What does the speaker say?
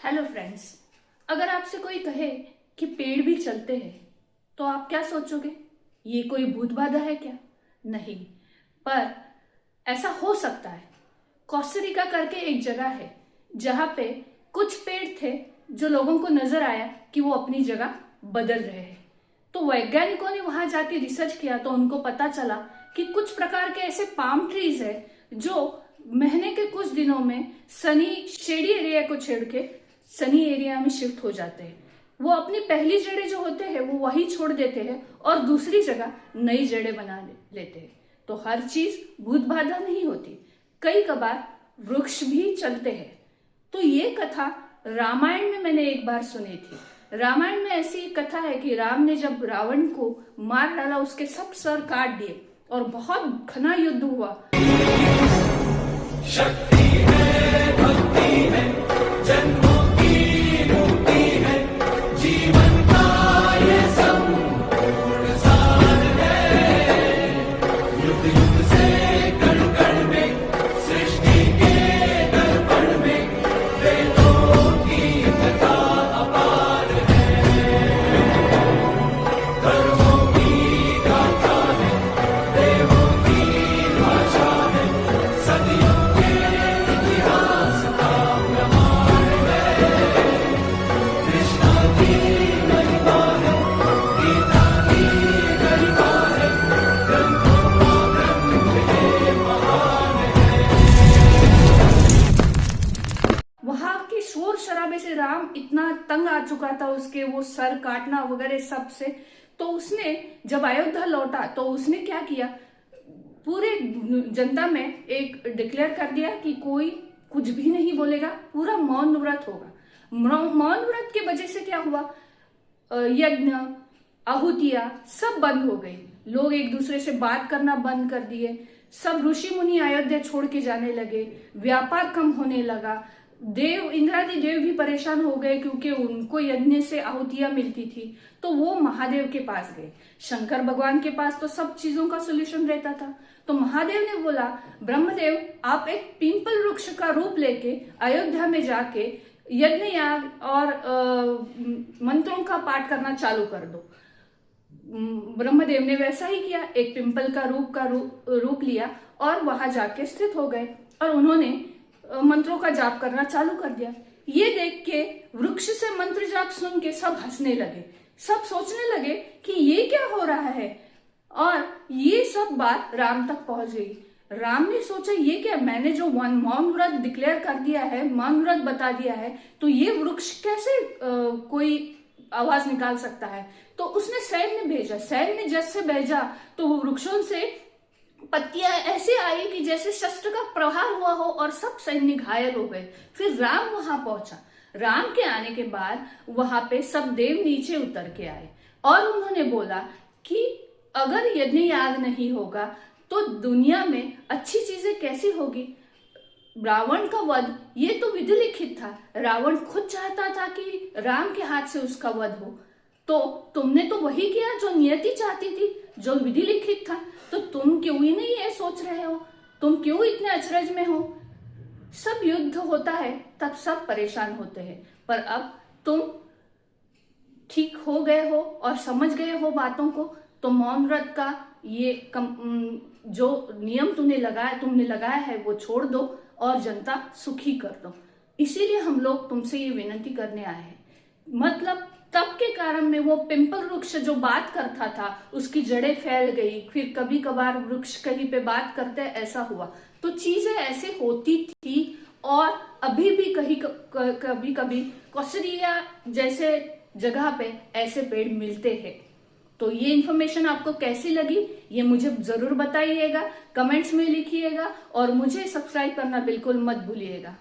Hello friends. अगर आपसे कोई कहे कि पेड़ भी चलते हैं तो आप क्या सोचोगे? ये कोई भूत बाधा है क्या? नहीं, पर ऐसा हो सकता है। कोस्टारिका करके एक जगह है जहां पे कुछ पेड़ थे जो लोगों को नजर आया कि वो अपनी जगह बदल रहे हैं। तो वैज्ञानिकों ने वहां जाके रिसर्च किया तो उनको पता चला कि कुछ प्रकार के ऐसे पाम ट्रीज है जो महीने के कुछ दिनों में सनी शेडी एरिया को छेड़ के सनी एरिया में शिफ्ट हो जाते हैं। वो अपनी पहली जड़ें जो होते हैं वो वही छोड़ देते हैं और दूसरी जगह नई जड़ें बना लेते हैं। तो हर चीज भूत बाधा नहीं होती, कई कबार वृक्ष भी चलते हैं। तो ये कथा रामायण में मैंने एक बार सुनी थी। रामायण में ऐसी एक कथा है कि राम ने जब रावण को मार डाला, उसके सब सर काट दिए और बहुत घना युद्ध हुआ। शक्ति है, भक्ति है, जन्मों की मुक्ति है, जीवन का ये संपूर्ण सार है। युग युग से कण कण में, सृष्टि के दर्पण में, वेदों की कथा अपार है। धर्मों की गाथा है, देवों की भाषा है, सदियों शोर शराबे से राम इतना तंग आ चुका था, उसके वो सर काटना वगैरह सब से। तो उसने जब अयोध्या लौटा तो उसने क्या किया, पूरे जनता में एक डिक्लेयर कर दिया कि कोई कुछ भी नहीं बोलेगा, पूरा मौन व्रत होगा। मौन व्रत की वजह से क्या हुआ, यज्ञ आहुतियां सब बंद हो गई, लोग एक दूसरे से बात करना बंद कर दिए, सब ऋषि मुनि अयोध्या छोड़ के जाने लगे, व्यापार कम होने लगा। देव इंद्रादि देव भी परेशान हो गए क्योंकि उनको यज्ञ से आहुतियां मिलती थी। तो वो महादेव के पास गए। शंकर भगवान के पास तो सब चीजों का सोल्यूशन रहता था। तो महादेव ने बोला, ब्रह्मदेव आप एक पिंपल वृक्ष का रूप लेके अयोध्या में जाके यज्ञ याग और मंत्रों का पाठ करना चालू कर दो। ब्रह्मदेव ने वैसा ही किया, एक पिंपल का रूप लिया और वहां जाके स्थित हो गए और उन्होंने मंत्रों का जाप करना चालू कर दिया। ये देख के वृक्ष से मंत्र जाप सुन के सब हंसने लगे, सब सोचने लगे कि ये क्या हो रहा है। और ये सब बात राम तक पहुंच गई। राम ने सोचा ये क्या, मैंने जो मौन व्रत डिक्लेयर कर दिया है, मौन व्रत बता दिया है, तो ये वृक्ष कैसे कोई आवाज निकाल सकता है। तो उसने सैन्य भेजा, सैन्य जैसे भेजा तो वो वृक्षों से पत्तियां ऐसे आई कि जैसे शस्त्र का प्रहार हुआ हो और सब सैन्य घायल हो गए। फिर राम वहां पहुंचा। राम के आने के बाद वहां पे सब देव नीचे उतर के आए और उन्होंने बोला कि अगर यज्ञ याग नहीं होगा तो दुनिया में अच्छी चीजें कैसी होगी। रावण का वध ये तो विधि लिखित था, रावण खुद चाहता था कि राम के हाथ से उसका वध हो। तो तुमने तो वही किया जो नियति चाहती थी, जो विधि लिखित था। तो तुम क्यों ही नहीं ये सोच रहे हो, तुम क्यों इतने अचरज में हो। सब युद्ध होता है तब सब परेशान होते हैं, पर अब तुम ठीक हो गए हो और समझ गए हो बातों को। तो मौन व्रत का ये जो नियम तुमने लगाया है वो छोड़ दो और जनता सुखी कर दो। इसीलिए हम लोग तुमसे ये विनती करने आए हैं। मतलब तब के कारण में वो पिंपल वृक्ष जो बात करता था उसकी जड़ें फैल गई, फिर कभी कभार वृक्ष कहीं पे बात करते ऐसा हुआ। तो चीजें ऐसे होती थी और अभी भी कभी कभी कोस्टारिका जैसे जगह पे ऐसे पेड़ मिलते हैं। तो ये इन्फॉर्मेशन आपको कैसी लगी ये मुझे जरूर बताइएगा, कमेंट्स में लिखिएगा और मुझे सब्सक्राइब करना बिल्कुल मत भूलिएगा।